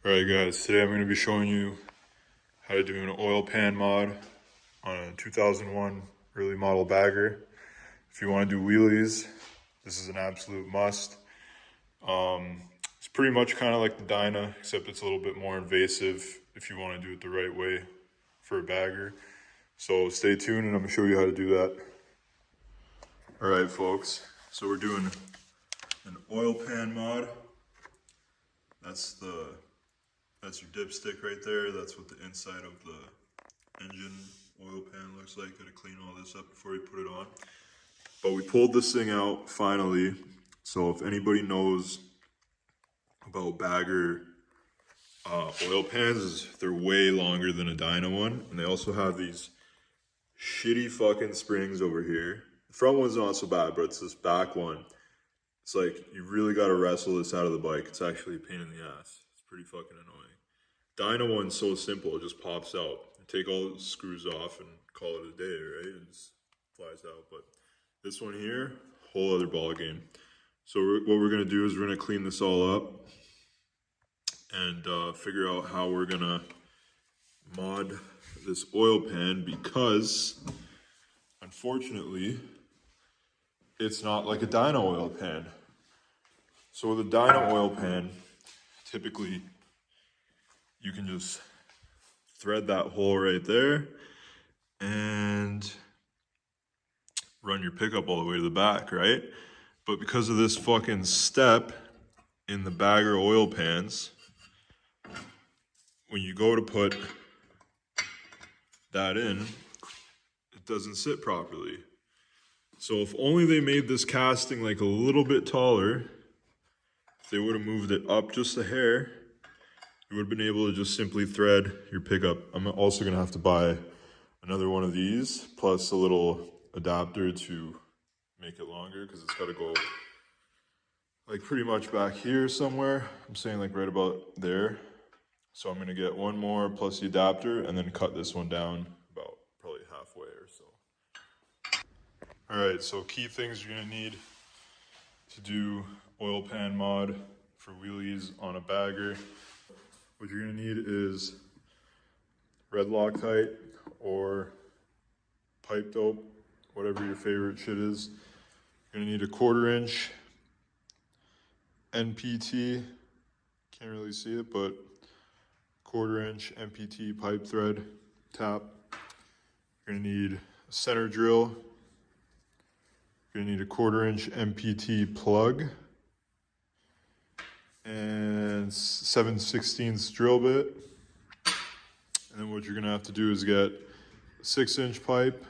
Alright guys, today I'm going to be showing you how to do an oil pan mod on a 2001 early model bagger. If you want to do wheelies, this is an absolute must. It's pretty much kind of like the Dyna, except it's a little bit more invasive if you want to do it the right way for a bagger. So stay tuned and I'm going to show you how to do that. Alright folks, so we're doing an oil pan mod. That's your dipstick right there. That's what the inside of the engine oil pan looks like. Gotta clean all this up before you put it on. But we pulled this thing out finally. So if anybody knows about bagger oil pans, they're way longer than a Dyna one. And they also have these shitty fucking springs over here. The front one's not so bad, but it's this back one. It's like, you really gotta wrestle this out of the bike. It's actually a pain in the ass. It's pretty fucking annoying. Dyna one's so simple, it just pops out. You take all the screws off and call it a day, right? It just flies out. But this one here, whole other ball game. So what we're gonna do is we're gonna clean this all up and figure out how we're gonna mod this oil pan, because unfortunately it's not like a Dyna oil pan. So with a Dyna oil pan, typically you can just thread that hole right there and run your pickup all the way to the back, right? But because of this fucking step in the bagger oil pans, when you go to put that in, it doesn't sit properly. So if only they made this casting like a little bit taller, if they would have moved it up just a hair, you would have been able to just simply thread your pickup. I'm also gonna have to buy another one of these, plus a little adapter to make it longer, because it's gotta go like pretty much back here somewhere. I'm saying like right about there. So I'm gonna get one more plus the adapter and then cut this one down about probably halfway or so. All right, so key things you're gonna need to do oil pan mod for wheelies on a bagger. What you're gonna need is red Loctite or pipe dope, whatever your favorite shit is. You're gonna need a 1/4 inch NPT, can't really see it, but 1/4 inch NPT pipe thread tap. You're gonna need a center drill. You're gonna need a 1/4 inch NPT plug and 7/16 drill bit. And then what you're gonna have to do is get a 6-inch pipe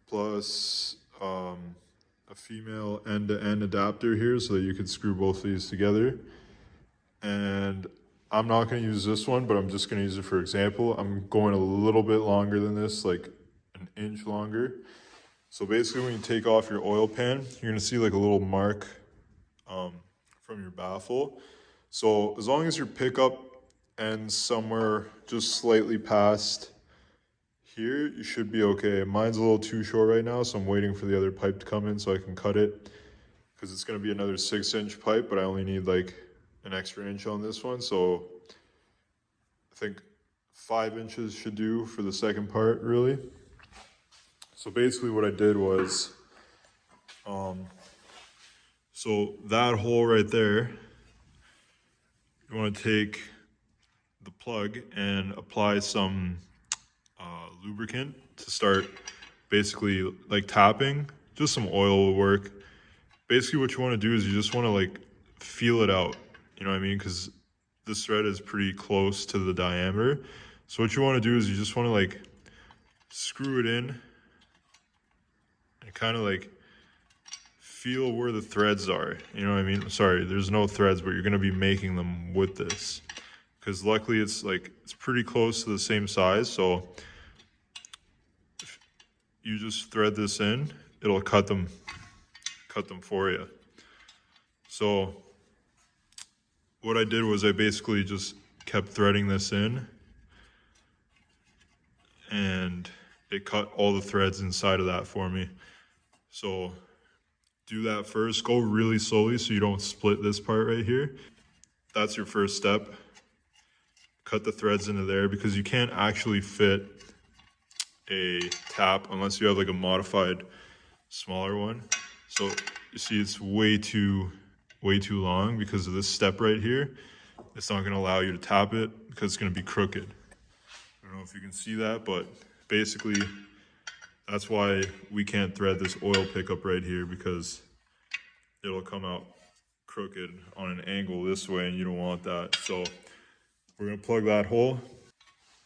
plus a female end-to-end adapter here so that you can screw both these together. And I'm not gonna use this one, but I'm just gonna use it for example. I'm going a little bit longer than this, like an inch longer. So basically when you take off your oil pan, you're gonna see like a little mark from your baffle. So as long as your pickup ends somewhere just slightly past here, you should be okay. Mine's a little too short right now, so I'm waiting for the other pipe to come in so I can cut it, because it's gonna be another 6-inch pipe, but I only need like an extra inch on this one. So I think 5 inches should do for the second part, really. So basically what I did was, so that hole right there, you want to take the plug and apply some lubricant to start basically like tapping. Just some oil will work. Basically what you want to do is you just want to like feel it out, you know what I mean? Because this thread is pretty close to the diameter. So what you want to do is you just want to like screw it in and kind of like feel where the threads are, you know what I mean? Sorry, there's no threads, but you're gonna be making them with this, because luckily it's pretty close to the same size. So if you just thread this in, it'll cut them for you. So what I did was I basically just kept threading this in, and it cut all the threads inside of that for me. So do that first. Go really slowly so you don't split this part right here. That's your first step. cut the threads into there because you can't actually fit a tap unless you have like a modified smaller one. So you see it's way too long because of this step right here. It's not going to allow you to tap it because it's going to be crooked. I don't know if you can see that, but basically that's why we can't thread this oil pickup right here, because it'll come out crooked on an angle this way and you don't want that. So we're going to plug that hole.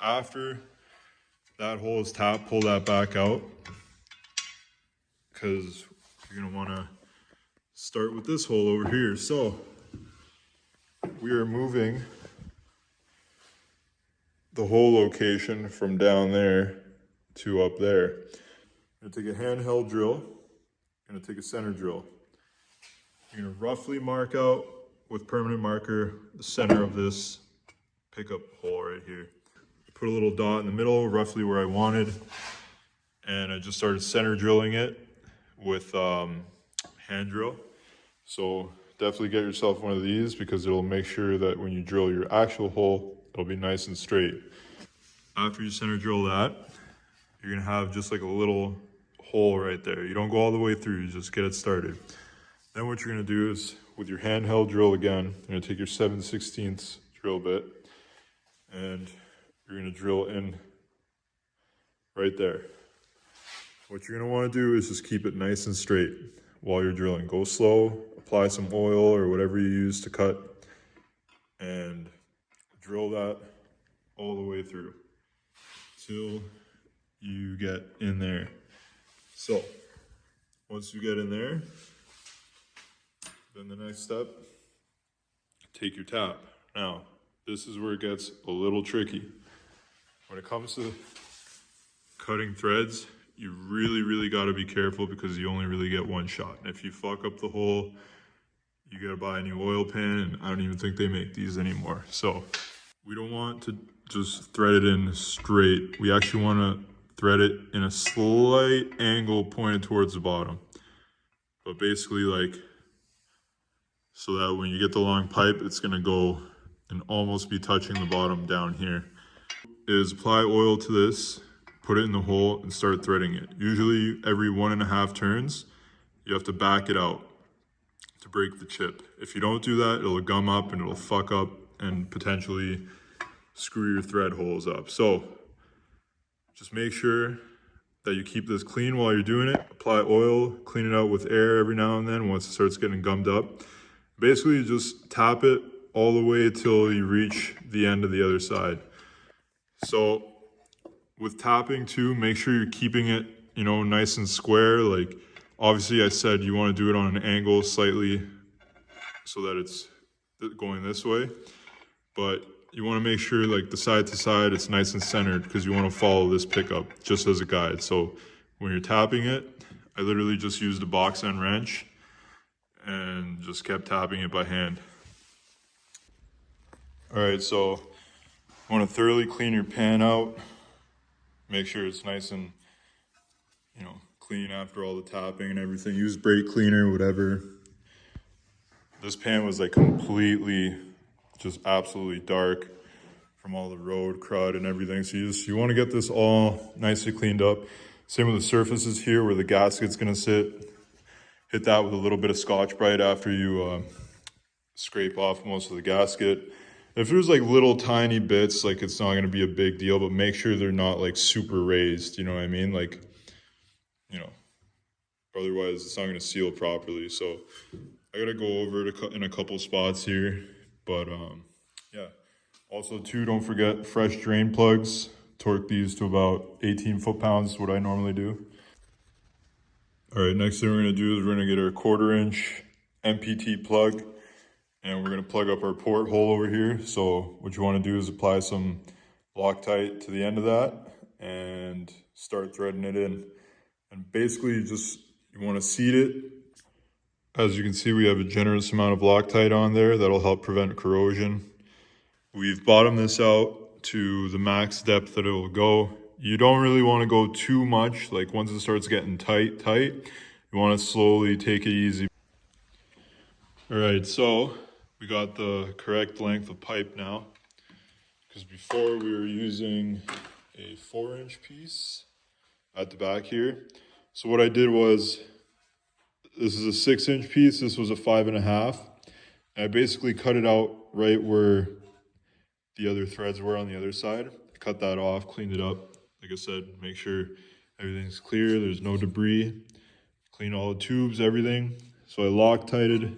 After that hole is tapped, pull that back out, because you're going to want to start with this hole over here. So we are moving the hole location from down there to up there. I'm gonna take a handheld drill, I'm gonna take a center drill. You're gonna roughly mark out with permanent marker the center of this pickup hole right here. Put a little dot in the middle, roughly where I wanted, and I just started center drilling it with hand drill. So definitely get yourself one of these, because it'll make sure that when you drill your actual hole, it'll be nice and straight. After you center drill that, you're gonna have just like a little hole right there. You don't go all the way through, you just get it started. Then what you're gonna do is, with your handheld drill again, you're gonna take your 7/16 drill bit and you're gonna drill in right there. What you're gonna wanna do is just keep it nice and straight while you're drilling. Go slow, apply some oil or whatever you use to cut, and drill that all the way through till you get in there. So once you get in there, then the next step, take your tap. Now, this is where it gets a little tricky. When it comes to cutting threads, you really got to be careful, because you only really get one shot. And if you fuck up the hole, you got to buy a new oil pan, and I don't even think they make these anymore. So we don't want to just thread it in straight. We actually want to thread it in a slight angle pointed towards the bottom. But basically, like, so that when you get the long pipe, it's going to go and almost be touching the bottom down here. Is apply oil to this, put it in the hole, and start threading it. Usually every 1.5 turns, you have to back it out to break the chip. If you don't do that, it'll gum up and it'll fuck up and potentially screw your thread holes up. So just make sure that you keep this clean while you're doing it. Apply oil, clean it out with air every now and then once it starts getting gummed up. Basically, just tap it all the way till you reach the end of the other side. So with tapping too, make sure you're keeping it, you know, nice and square. Like, obviously I said you want to do it on an angle slightly so that it's going this way, but you want to make sure, like, the side to side, it's nice and centered, because you want to follow this pickup just as a guide. So when you're tapping it, I literally just used a box end wrench and just kept tapping it by hand. All right, so you want to thoroughly clean your pan out. Make sure it's nice and, you know, clean after all the tapping and everything. Use brake cleaner, whatever. This pan was like completely, just absolutely dark from all the road crud and everything. So you want to get this all nicely cleaned up. Same with the surfaces here where the gasket's gonna sit. Hit that with a little bit of Scotch-Brite after you scrape off most of the gasket. If there's like little tiny bits, like, it's not gonna be a big deal, but make sure they're not like super raised, you know what I mean? Like, you know, otherwise it's not gonna seal properly. So I gotta go over it in a couple spots here, but yeah. Also too, don't forget fresh drain plugs. Torque these to about 18 foot-pounds, what I normally do. All right, next thing we're gonna do is we're gonna get our 1/4 inch MPT plug, and we're gonna plug up our port hole over here. So what you wanna do is apply some Loctite to the end of that and start threading it in. And basically you wanna seat it. As you can see, we have a generous amount of Loctite on there that'll help prevent corrosion. We've bottomed this out to the max depth that it will go. You don't really want to go too much. Like, once it starts getting tight, you want to slowly take it easy. All right, so we got the correct length of pipe now. because before we were using a 4-inch piece at the back here. So what I did was, this is a 6-inch piece, this was a 5.5. And I basically cut it out right where the other threads were on the other side. I cut that off, cleaned it up. Like I said, make sure everything's clear, there's no debris. Clean all the tubes, everything. So I Loctited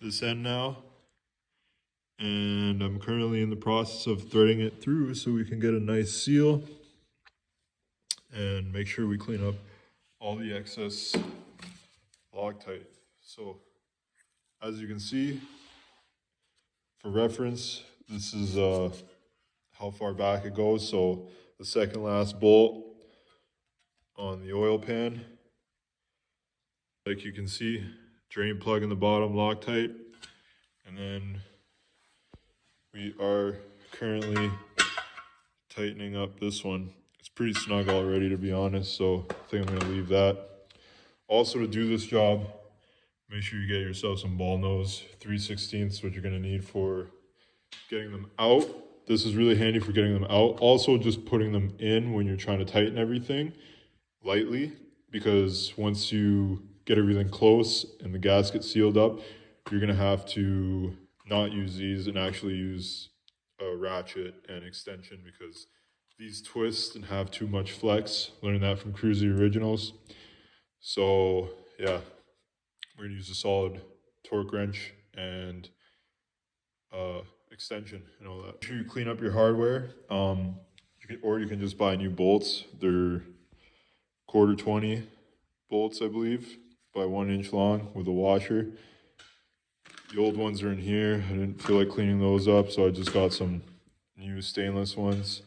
this end now. And I'm currently in the process of threading it through so we can get a nice seal. And make sure we clean up all the excess Loctite. So, as you can see, for reference, this is how far back it goes. So the second last bolt on the oil pan, like you can see, drain plug in the bottom, Loctite. And then we are currently tightening up this one. It's pretty snug already, to be honest, so I think I'm gonna leave that. Also, to do this job, make sure you get yourself some ball nose. 3/16, what you're gonna need for getting them out. This is really handy for getting them out. Also, just putting them in when you're trying to tighten everything lightly, because once you get everything close and the gasket sealed up, you're gonna have to not use these and actually use a ratchet and extension, because these twist and have too much flex. Learned that from Cruzy Originals. So yeah, we're gonna use a solid torque wrench and extension and all that. Make sure you clean up your hardware, or you can just buy new bolts. They're 1/4-20 bolts, I believe, by 1 inch long with a washer. The old ones are in here. I didn't feel like cleaning those up, so I just got some new stainless ones.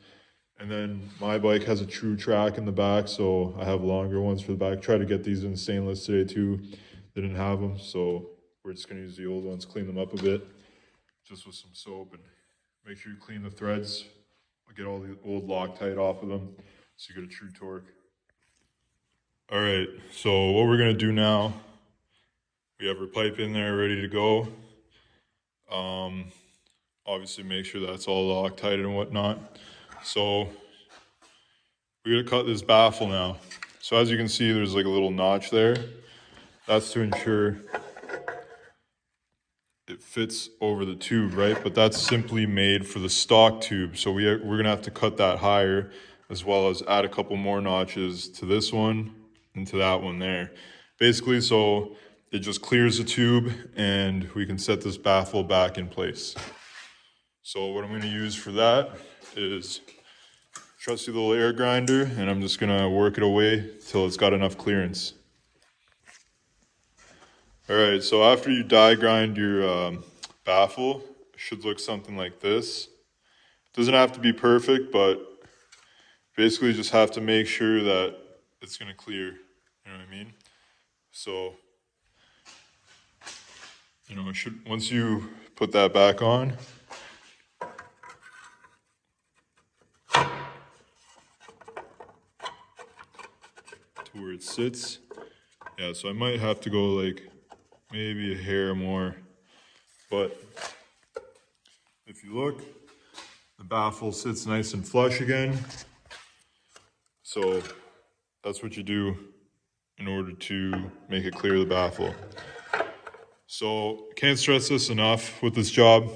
And then my bike has a true track in the back, so I have longer ones for the back. Tried to get these in stainless today too. They didn't have them, so we're just gonna use the old ones, clean them up a bit, just with some soap, and make sure you clean the threads. Get all the old Loctite off of them, so you get a true torque. All right, so what we're gonna do now, we have our pipe in there ready to go. Obviously make sure that's all Loctite and whatnot. So we're gonna cut this baffle now. So as you can see, there's like a little notch there. That's to ensure it fits over the tube, right? But that's simply made for the stock tube. So we're gonna have to cut that higher, as well as add a couple more notches to this one and to that one there. Basically, so it just clears the tube and we can set this baffle back in place. So what I'm gonna use for that is trusty little air grinder, and I'm just gonna work it away till it's got enough clearance. All right, so after you die grind your baffle, it should look something like this. It doesn't have to be perfect, but basically just have to make sure that it's gonna clear, you know what I mean? So, you know, it should, once you put that back on, to where it sits. Yeah, so I might have to go like maybe a hair more, but if you look, the baffle sits nice and flush again. So that's what you do in order to make it clear the baffle. So can't stress this enough with this job.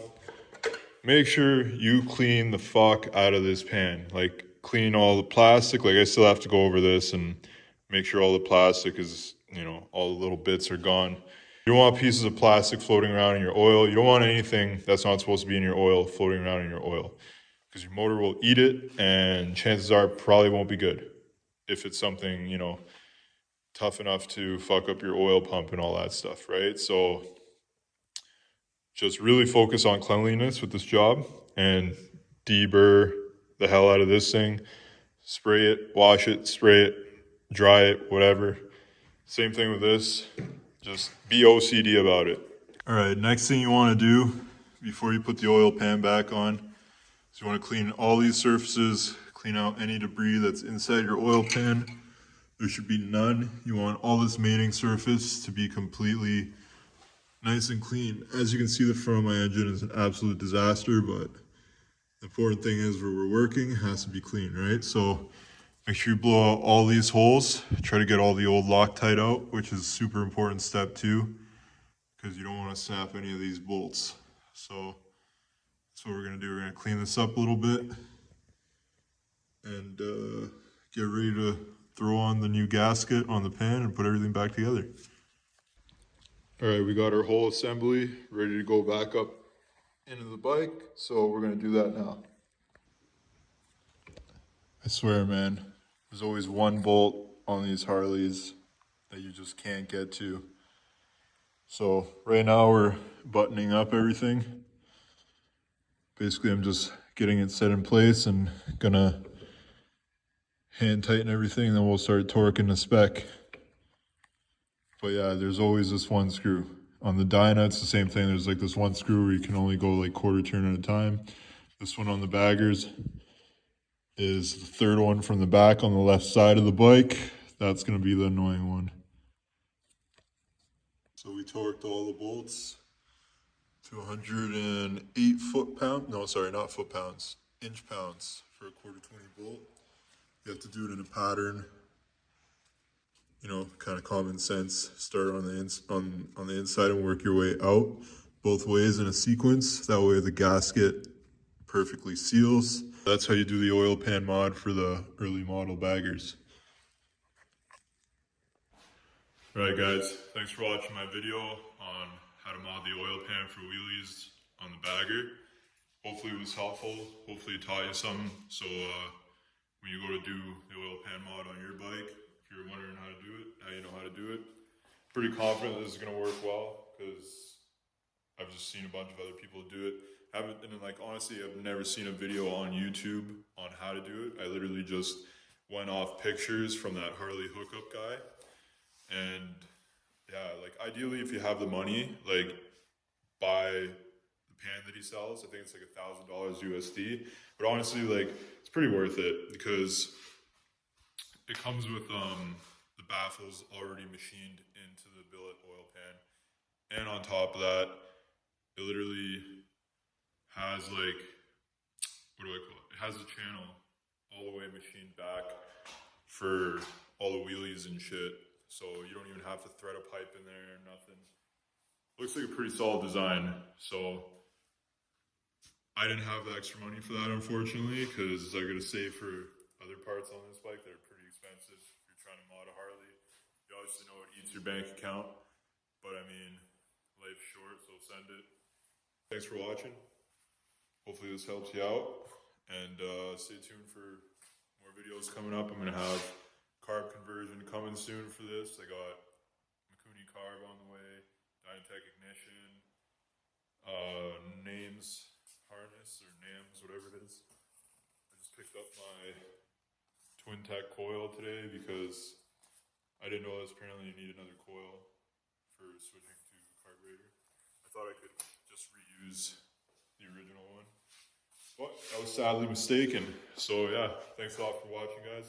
Make sure you clean the fuck out of this pan. Like, clean all the plastic. Like, I still have to go over this and make sure all the plastic is, you know, all the little bits are gone. You don't want pieces of plastic floating around in your oil. You don't want anything that's not supposed to be in your oil floating around in your oil, because your motor will eat it, and chances are it probably won't be good if it's something, you know, tough enough to fuck up your oil pump and all that stuff, right? So just really focus on cleanliness with this job and deburr the hell out of this thing. Spray it, wash it, spray it, dry it, whatever. Same thing with this. Just be OCD about it. All right, next thing you want to do before you put the oil pan back on is you want to clean all these surfaces, clean out any debris that's inside your oil pan. There should be none. You want all this mating surface to be completely nice and clean. As you can see, the front of my engine is an absolute disaster, but The important thing is where we're working has to be clean, right? So make sure you blow out all these holes. Try to get all the old Loctite out, which is a super important step too, because you don't want to snap any of these bolts. So that's what we're gonna do. We're gonna clean this up a little bit and get ready to throw on the new gasket on the pan and put everything back together. All right, we got our whole assembly ready to go back up into the bike, so we're gonna do that now. I swear, man, there's always one bolt on these Harleys that you just can't get to. So right now we're buttoning up everything. Basically, I'm just getting it set in place and gonna hand tighten everything, and then we'll start torquing the spec. But yeah, there's always this one screw. On the Dyna, it's the same thing. There's like this one screw where you can only go like quarter turn at a time. This one on the baggers is the third one from the back on the left side of the bike. That's gonna be the annoying one. So we torqued all the bolts to 108 foot-pounds. No, sorry, not foot-pounds. Inch-pounds for a quarter 20 bolt. You have to do it in a pattern. You know, kind of common sense. Start on the inside and work your way out both ways in a sequence. That way the gasket perfectly seals. That's how you do the oil pan mod for the early model baggers. Alright guys, thanks for watching my video on how to mod the oil pan for wheelies on the bagger. Hopefully it was helpful, hopefully it taught you something. So when you go to do the oil pan mod on your bike, if you're wondering how to do it, now you know how to do it. Pretty confident this is going to work well because I've just seen a bunch of other people do it. Honestly, I've never seen a video on YouTube on how to do it. I literally just went off pictures from that Harley hookup guy. And yeah, like ideally if you have the money, like buy the pan that he sells. I think it's like $1,000 USD. But honestly, like it's pretty worth it because it comes with the baffles already machined into the billet oil pan. And on top of that, it literally has like, what do I call it? It has a channel all the way machined back for all the wheelies and shit. So you don't even have to thread a pipe in there or nothing. Looks like a pretty solid design. So I didn't have the extra money for that, unfortunately, because I got to save for other parts on this bike that are pretty expensive. If you're trying to mod a Harley, you obviously know it eats your bank account. But I mean, life's short, so send it. Thanks for watching. Hopefully this helps you out. And stay tuned for more videos coming up. I'm going to have carb conversion coming soon for this. I got Makuni carb on the way, Dyna ignition, names harness or NAMS, whatever it is. I just picked up my twin tech coil today because I didn't know that apparently you need another coil for switching to carburetor. I thought I could just reuse the original one, but I was sadly mistaken. So yeah, thanks a lot for watching, guys.